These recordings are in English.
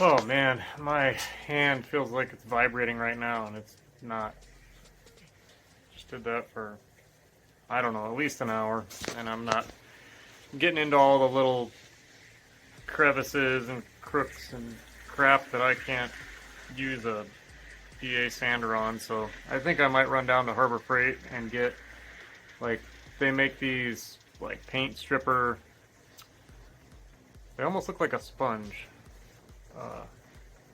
Oh man, my hand feels like it's vibrating right now, and it's not. Just did that for, I don't know, at least an hour, and I'm not getting into all the little crevices and crooks and crap that I can't use a DA sander on. So I think I might run down to Harbor Freight and get, like, they make these like paint stripper. They almost look like a sponge.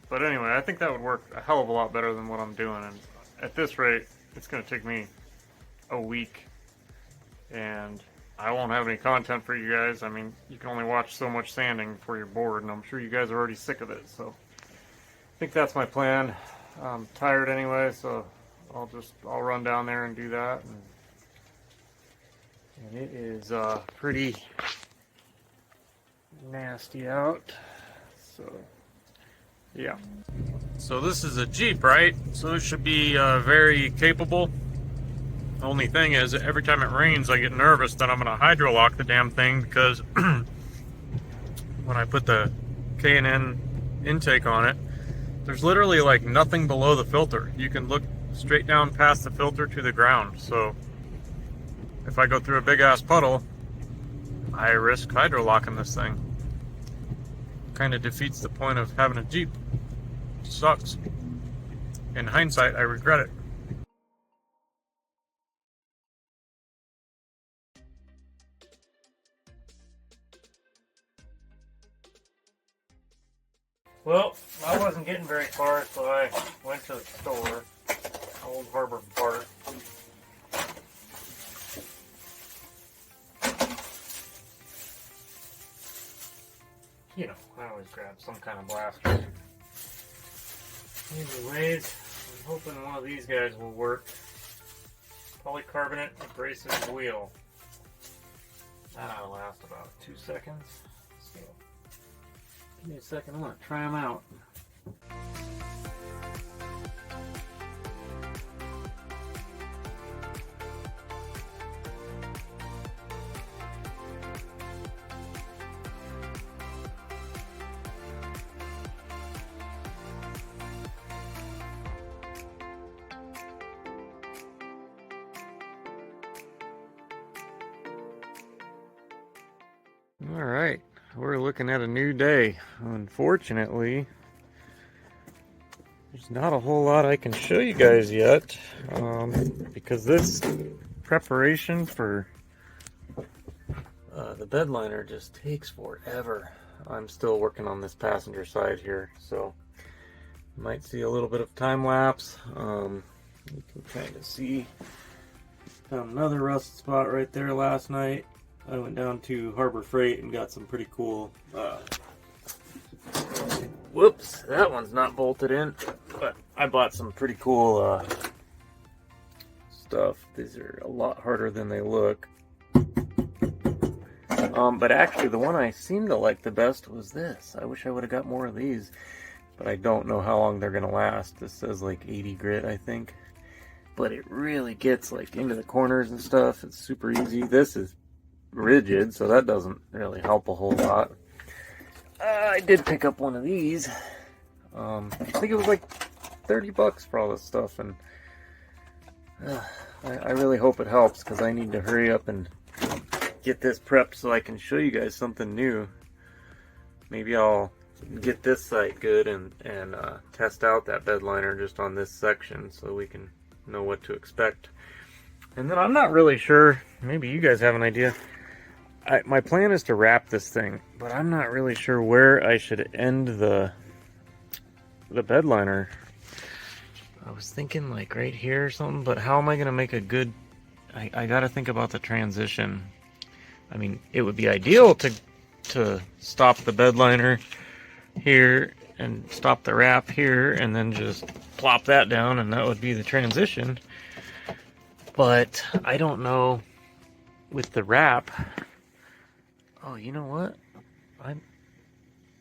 But anyway, I think that would work a hell of a lot better than what I'm doing. And at this rate, it's going to take me a week. And I won't have any content for you guys. I mean, you can only watch so much sanding before you're bored. And I'm sure you guys are already sick of it. So I think that's my plan. I'm tired anyway, so I'll run down there and do that. And it is pretty nasty out. So yeah. So this is a Jeep, right? So it should be very capable. Only thing is, every time it rains, I get nervous that I'm going to hydrolock the damn thing, because when I put the K&N intake on it, there's literally like nothing below the filter. You can look straight down past the filter to the ground. So if I go through a big ass puddle, I risk hydrolocking this thing. Kind of defeats the point of having a Jeep. Sucks. In hindsight, I regret it. Well, I wasn't getting very far, so I went to the store, Old Harbor Park. You know, I always grab some kind of blaster. Anyways, I'm hoping one of these guys will work. Polycarbonate abrasive wheel. That'll last about 2 seconds. So, give me a second, I want to try them out. Alright, we're looking at a new day. Unfortunately, there's not a whole lot I can show you guys yet, because this preparation for the bed liner just takes forever. I'm still working on this passenger side here, so you might see a little bit of time lapse. You can kind of see, found another rust spot right there last night. I went down to Harbor Freight and got some pretty cool, whoops, that one's not bolted in, but I bought some pretty cool stuff. These are a lot harder than they look. But actually the one I seem to like the best was this. I wish I would have got more of these, but I don't know how long they're going to last. This says like 80 grit, I think. But it really gets like into the corners and stuff. It's super easy. This is rigid, so that doesn't really help a whole lot. I did pick up one of these. I think it was like 30 bucks for all this stuff, and I really hope it helps, because I need to hurry up and get this prepped so I can show you guys something new. Maybe I'll get this site good and test out that bed liner just on this section so we can know what to expect. And then I'm not really sure, maybe you guys have an idea. My plan is to wrap this thing, but I'm not really sure where I should end the bed liner. I was thinking like right here or something, but how am I going to make a good... I got to think about the transition. I mean, it would be ideal to stop the bed liner here and stop the wrap here and then just plop that down, and that would be the transition. But I don't know with the wrap. Oh, you know what?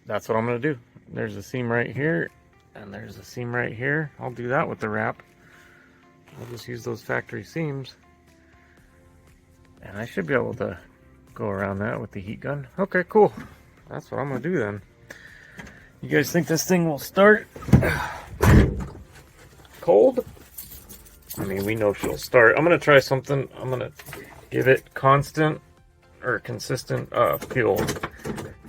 That's what I'm going to do. There's a seam right here, and there's a seam right here. I'll do that with the wrap. I'll just use those factory seams. And I should be able to go around that with the heat gun. Okay, cool. That's what I'm going to do then. You guys think this thing will start cold? I mean, we know she'll start. I'm gonna try something. I'm gonna give it constant or consistent fuel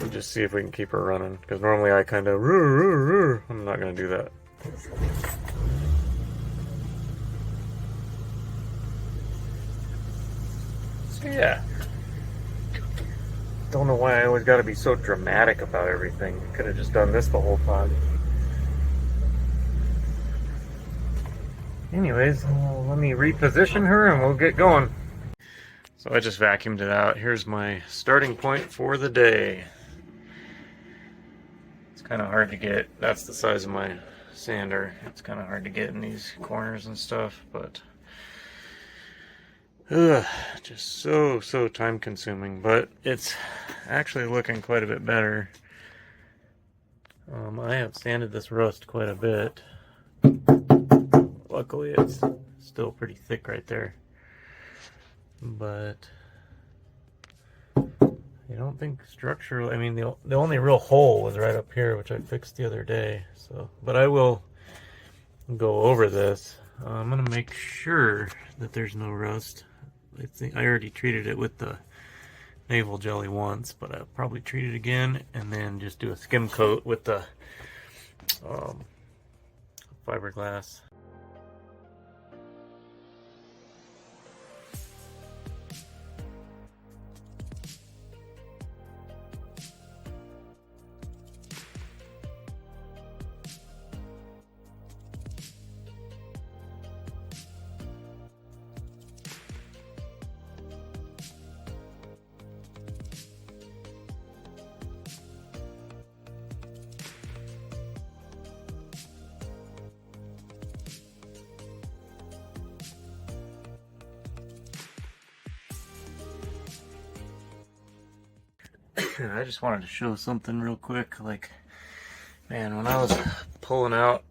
and just see if we can keep her running. Because normally I kind of, I'm not gonna do that. So yeah. Don't know why I always got to be so dramatic about everything. Could have just done this the whole time. Anyways, let me reposition her and we'll get going. So I just vacuumed it out. Here's my starting point for the day. It's kind of hard to get. That's the size of my sander. It's kind of hard to get in these corners and stuff, but just so time consuming. But it's actually looking quite a bit better. I have sanded this rust quite a bit. Luckily it's still pretty thick right there, but I don't think structurally, I mean the only real hole was right up here, which I fixed the other day. So, but I will go over this. I'm gonna make sure that there's no rust. I think I already treated it with the naval jelly once, but I'll probably treat it again and then just do a skim coat with the fiberglass. I just wanted to show something real quick. Like, man, when I was pulling out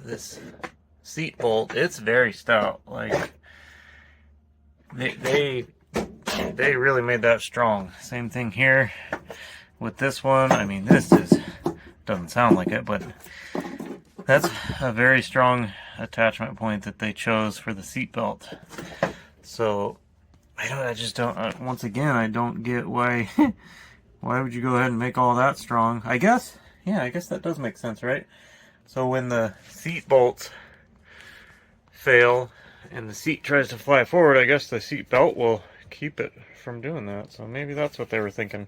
this seat bolt, it's very stout. Like, they really made that strong. Same thing here with this one. I mean, this doesn't sound like it, but that's a very strong attachment point that they chose for the seat belt. So I just don't, once again, I don't get why would you go ahead and make all that strong? I guess, yeah, I guess that does make sense, right? So when the seat bolts fail and the seat tries to fly forward, I guess the seat belt will keep it from doing that. So maybe that's what they were thinking.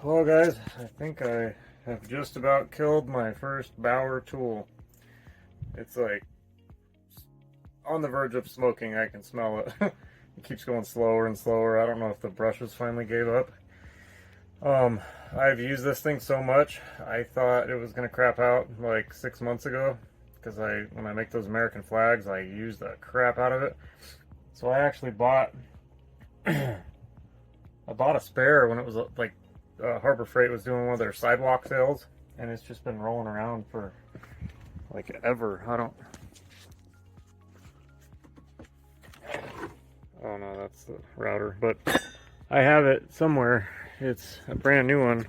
Well guys, I think I have just about killed my first Bauer tool. It's like on the verge of smoking. I can smell it. It keeps going slower and slower. I don't know if the brushes finally gave up. I've used this thing so much, I thought it was gonna crap out like 6 months ago, because when I make those American flags, I use the crap out of it. So I actually bought I bought a spare when it was like Harbor Freight was doing one of their sidewalk sales, and it's just been rolling around for like ever. Oh no, that's the router, but I have it somewhere. It's a brand new one,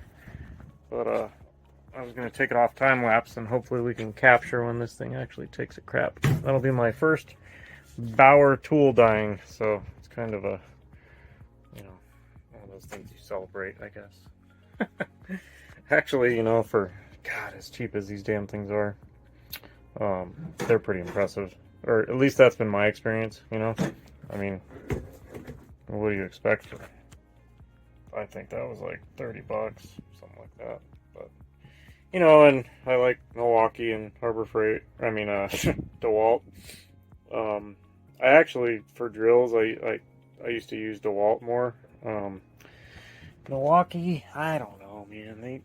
but I was going to take it off time lapse, and hopefully we can capture when this thing actually takes a crap. That'll be my first Bauer tool dying, so it's kind of a, you know, one of those things you celebrate, I guess. Actually, you know, for God, as cheap as these damn things are, they're pretty impressive. Or at least that's been my experience, you know. I mean, what do you expect for, I think that was like 30 bucks, something like that. But, you know, and I like Milwaukee and Harbor Freight, I mean, DeWalt. I actually, for drills, I used to use DeWalt more. Milwaukee, I don't know, man.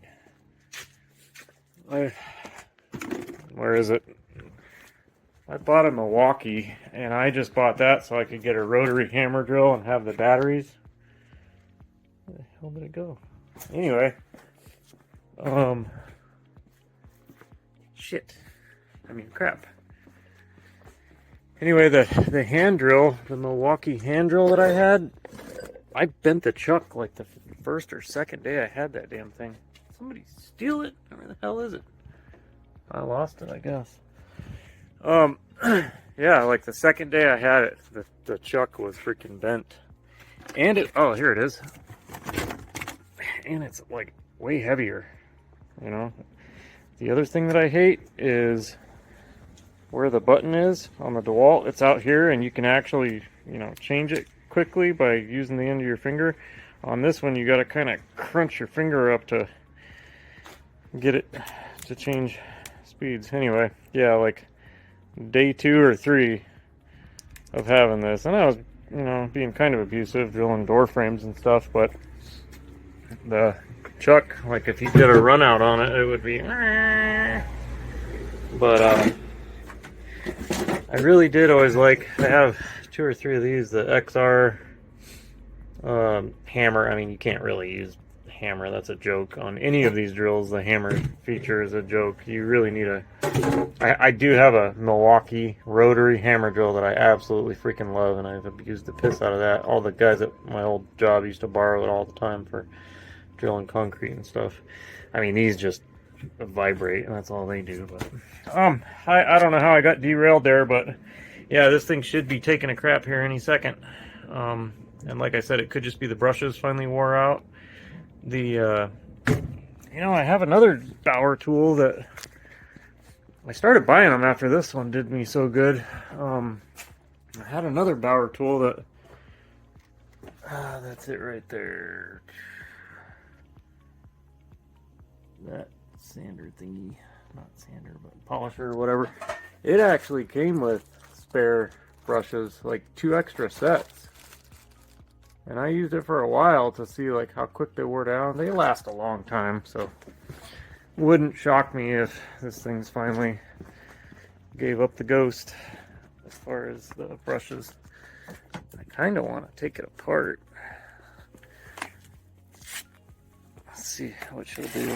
where is it? I bought a Milwaukee, and I just bought that so I could get a rotary hammer drill and have the batteries. Where the hell did it go? Anyway, shit. I mean, crap. Anyway, the hand drill, the Milwaukee hand drill that I had, I bent the chuck like the first or second day I had that damn thing. Somebody steal it? Where the hell is it? I lost it, I guess. Yeah, like the second day I had it, the chuck was freaking bent. And it, oh, here it is. And it's like way heavier, you know. The other thing that I hate is where the button is on the DeWalt. It's out here, and you can actually, you know, change it quickly by using the end of your finger. On this one, you got to kind of crunch your finger up to get it to change speeds. Anyway, yeah, like day 2 or 3 of having this, and I was, you know, being kind of abusive, drilling door frames and stuff, but the chuck, like if you did a run out on it, it would be, but I really did always like to have 2 or 3 of these. The XR hammer, I mean, you can't really use hammer, that's a joke on any of these drills. The hammer feature is a joke. You really need a, I do have a Milwaukee rotary hammer drill that I absolutely freaking love, and I've abused the piss out of that. All the guys at my old job used to borrow it all the time for drilling concrete and stuff. I mean, these just vibrate, and that's all they do. But I don't know how I got derailed there, but yeah, this thing should be taking a crap here any second. And like I said, it could just be the brushes finally wore out. The you know, I have another Bauer tool that I started buying them after this one did me so good. I had another Bauer tool that that's it right there. That sander thingy, not sander, but polisher or whatever. It actually came with spare brushes, like 2 extra sets. And I used it for a while to see like how quick they wore down. They last a long time, so wouldn't shock me if this thing's finally gave up the ghost as far as the brushes. I kind of want to take it apart. Let's see what she'll do.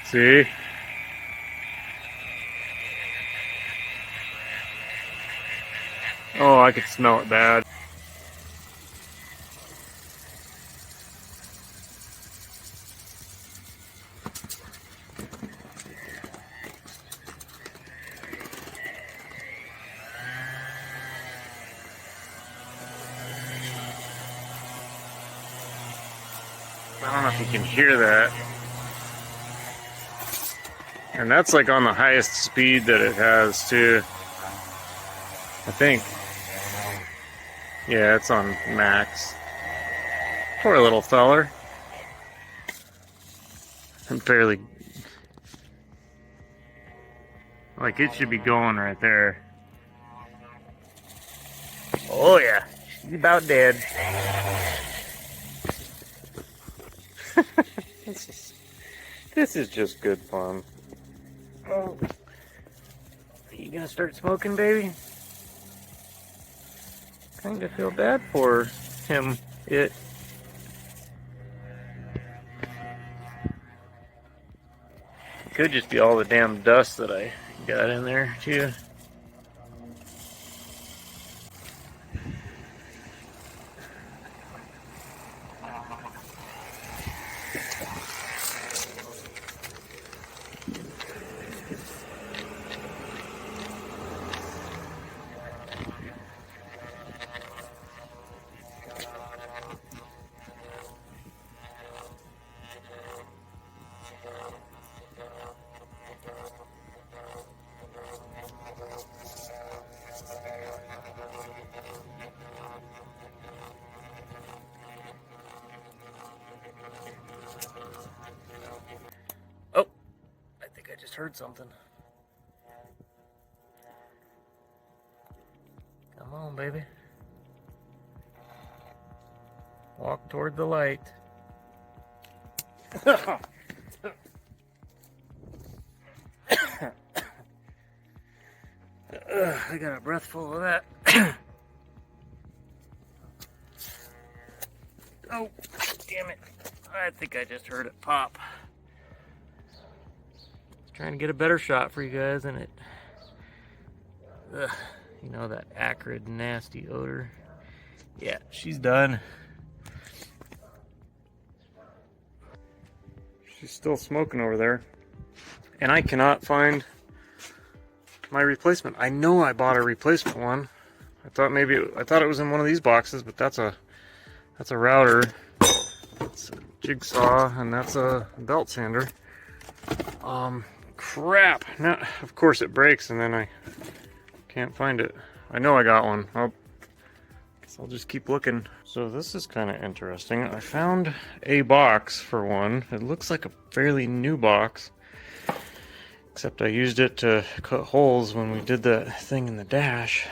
See? Oh, I could smell it bad. I don't know if you can hear that. And that's like on the highest speed that it has too, I think. Yeah, it's on max. Poor little feller. I'm barely, like, it should be going right there. Oh yeah, she's about dead. This is just good fun. Oh, you gonna start smoking, baby? Kind of feel bad for him. It could just be all the damn dust that I got in there too. Just heard something. Come on, baby. Walk toward the light. I got a breath full of that. Oh, damn it. I think I just heard it pop. Trying to get a better shot for you guys, and it, you know, that acrid, nasty odor. Yeah, she's done. She's still smoking over there. And I cannot find my replacement. I know I bought a replacement one. I thought it was in one of these boxes, but that's a router. That's a jigsaw, and that's a belt sander. Crap. Now, of course it breaks, and then I can't find it. I know I got one. Guess I'll just keep looking. So this is kind of interesting. I found a box for one. It looks like a fairly new box, except I used it to cut holes when we did that thing in the dash.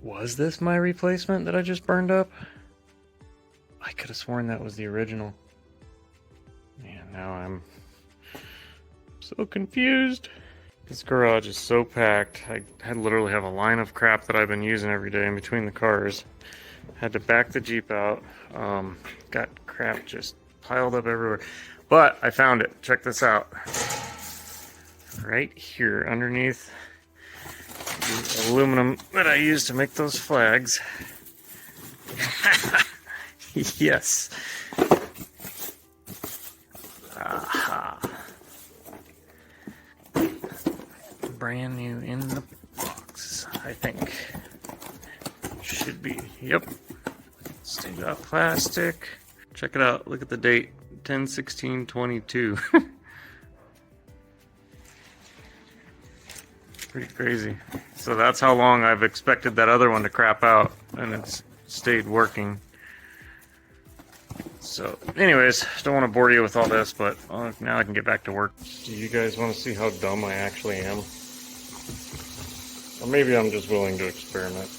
Was this my replacement that I just burned up? I could have sworn that was the original. Man, now I'm so confused. This garage is so packed. I literally have a line of crap that I've been using every day in between the cars. Had to back the Jeep out. Got crap just piled up everywhere. But I found it. Check this out. Right here underneath the aluminum that I used to make those flags. Yes. Aha. Brand new in the box, I think. Should be. Yep. Still got plastic. Check it out. Look at the date. 10/16/22. Pretty crazy. So that's how long I've expected that other one to crap out, and it's stayed working. So anyways, don't want to bore you with all this, but now I can get back to work. Do you guys want to see how dumb I actually am? Or maybe I'm just willing to experiment.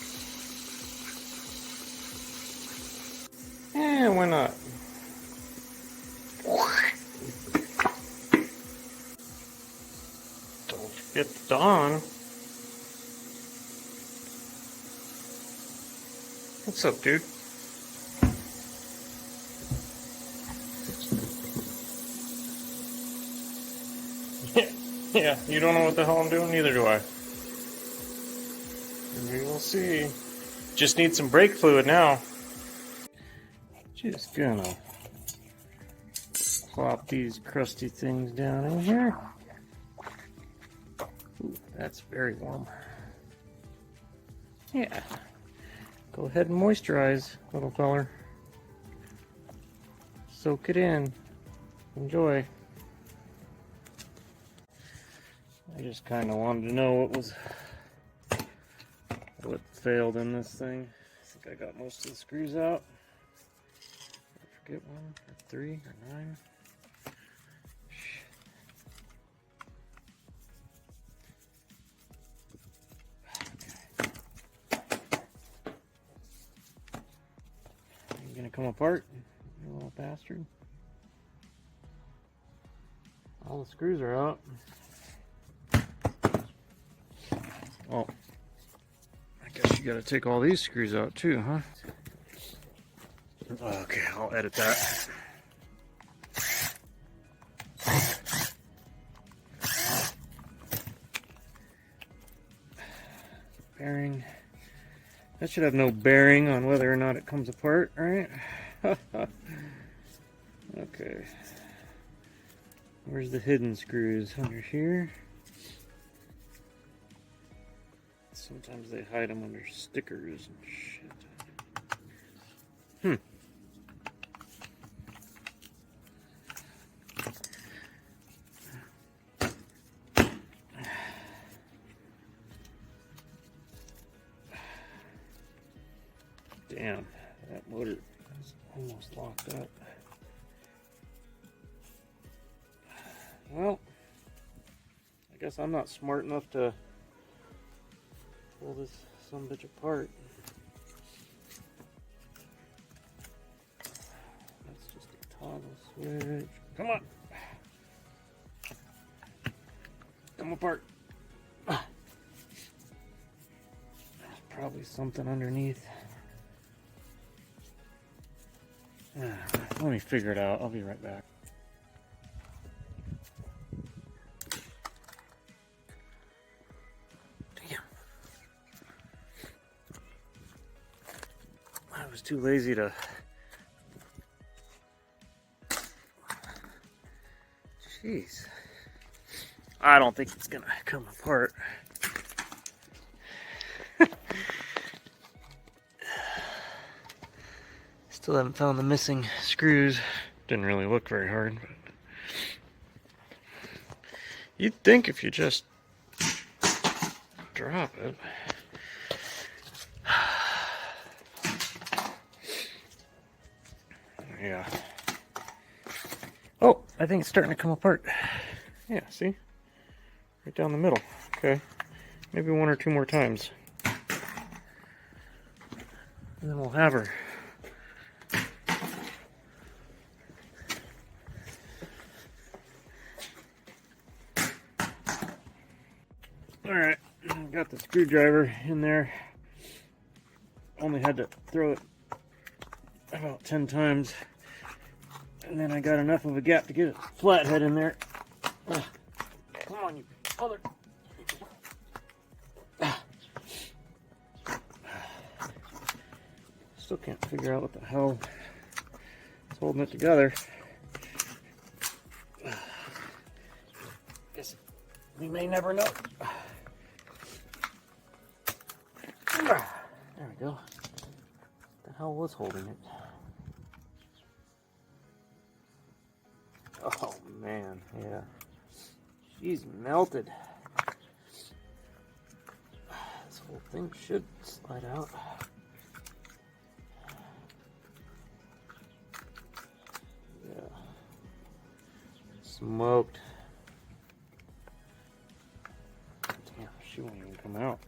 Eh, why not? Don't forget the dawn. What's up, dude? Yeah, you don't know what the hell I'm doing, neither do I. We will see. Just need some brake fluid now. Just gonna plop these crusty things down in here. Ooh, that's very warm. Yeah. Go ahead and moisturize, little feller. Soak it in. Enjoy. I just kind of wanted to know what failed in this thing. I think I got most of the screws out. I forget one, or 3, or 9. You gonna come apart, you little bastard? All the screws are out. Oh, I guess you gotta take all these screws out too, huh? Okay, I'll edit that. Bearing. That should have no bearing on whether or not it comes apart, right? Okay. Where's the hidden screws? Under here? Sometimes they hide them under stickers and shit. Damn, that motor is almost locked up. Well, I guess I'm not smart enough to pull this sumbitch apart. Toggle switch. Come on. Come apart. There's probably something underneath. Let me figure it out. I'll be right back. Damn. I was too lazy to... Jeez. I don't think it's gonna come apart. Still haven't found the missing screws. Didn't really look very hard, but you'd think if you just drop it. Yeah. Oh, I think it's starting to come apart. Yeah, see? Right down the middle. Okay. Maybe one or two more times. And then we'll have her. Alright, got the screwdriver in there. Only had to throw it about 10 times. And then I got enough of a gap to get a flathead in there. Come on, you other. Still can't figure out what the hell is holding it together. Guess we may never know. There we go. What the hell was holding it? Oh man, yeah. She's melted. This whole thing should slide out. Yeah. Smoked. Damn, she won't even come out.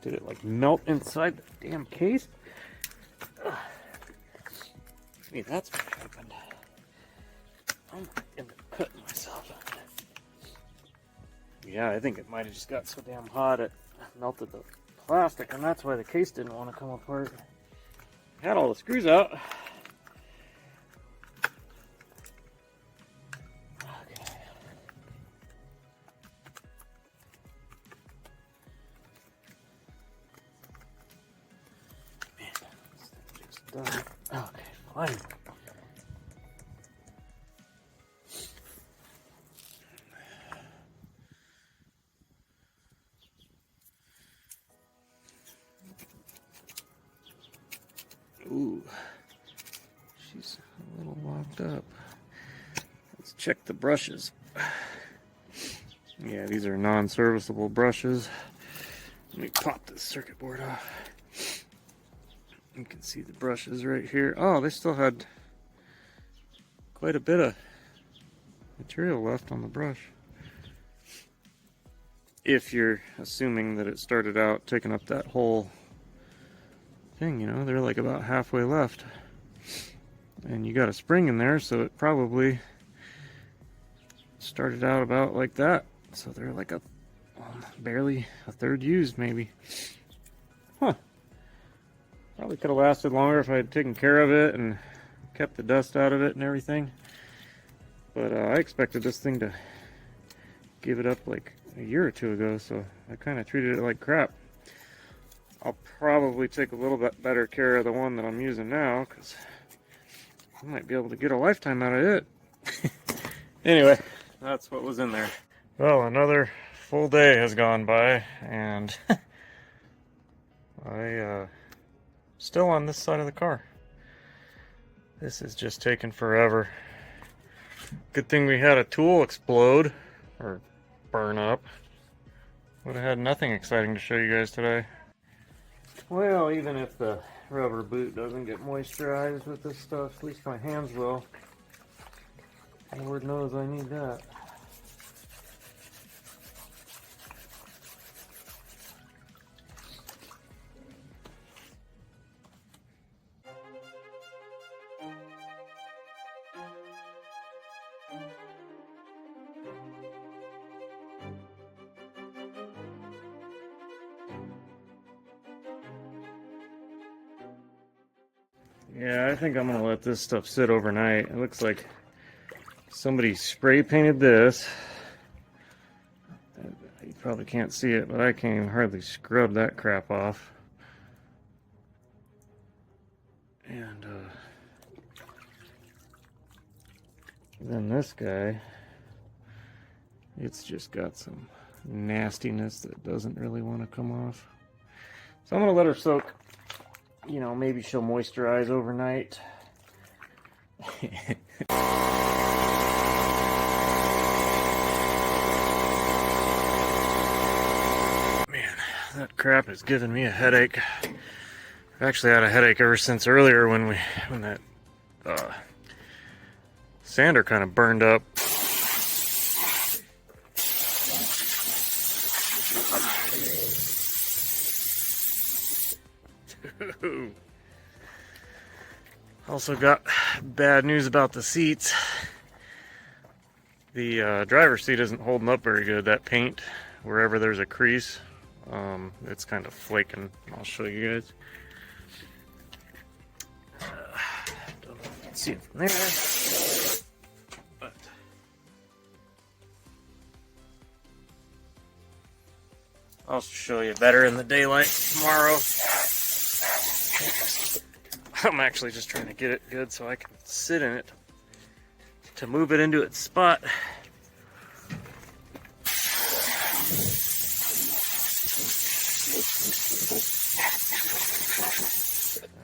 Did it like melt inside the damn case? Maybe that's what happened. I'm gonna cut myself. Yeah, I think it might have just got so damn hot it melted the plastic, and that's why the case didn't want to come apart. Had all the screws out. Okay, fine. Ooh, she's a little locked up. Let's check the brushes. Yeah, these are non-serviceable brushes. Let me pop this circuit board off. You can see the brushes right here. Oh, they still had quite a bit of material left on the brush. If you're assuming that it started out taking up that whole thing, you know, they're like about halfway left. And you got a spring in there, so it probably started out about like that. So they're like barely a third used, maybe. Huh. Probably could have lasted longer if I had taken care of it and kept the dust out of it and everything. But I expected this thing to give it up like a year or two ago, so I kind of treated it like crap. I'll probably take a little bit better care of the one that I'm using now, because I might be able to get a lifetime out of it. Anyway, that's what was in there. Well, another full day has gone by, and still on this side of the car. This is just taking forever. Good thing we had a tool explode or burn up. Would have had nothing exciting to show you guys today. Well, even if the rubber boot doesn't get moisturized with this stuff, at least my hands will. Lord knows I need that. Yeah, I think I'm gonna let this stuff sit overnight. It looks like somebody spray painted this. You probably can't see it, but I can't even hardly scrub that crap off. And then this guy, it's just got some nastiness that doesn't really want to come off. So I'm gonna let her soak. You know, maybe she'll moisturize overnight. Man, that crap is giving me a headache. I've actually had a headache ever since earlier when that sander kind of burned up. Also got bad news about the seats. The driver's seat isn't holding up very good. That paint, wherever there's a crease, it's kind of flaking. I'll show you guys. Don't know if you can see it from there, but I'll show you better in the daylight tomorrow. I'm actually just trying to get it good so I can sit in it to move it into its spot.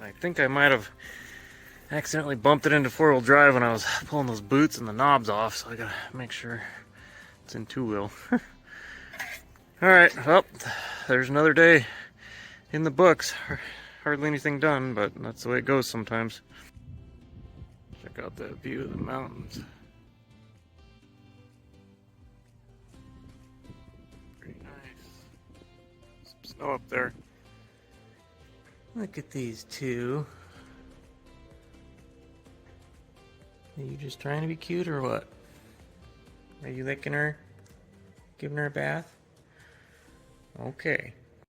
I think I might have accidentally bumped it into four-wheel drive when I was pulling those boots and the knobs off, so I gotta make sure it's in two-wheel. Alright, well, there's another day in the books. Hardly anything done, but that's the way it goes sometimes. Check out that view of the mountains. Pretty nice. Some snow up there. Look at these two. Are you just trying to be cute or what? Are you licking her? Giving her a bath? Okay.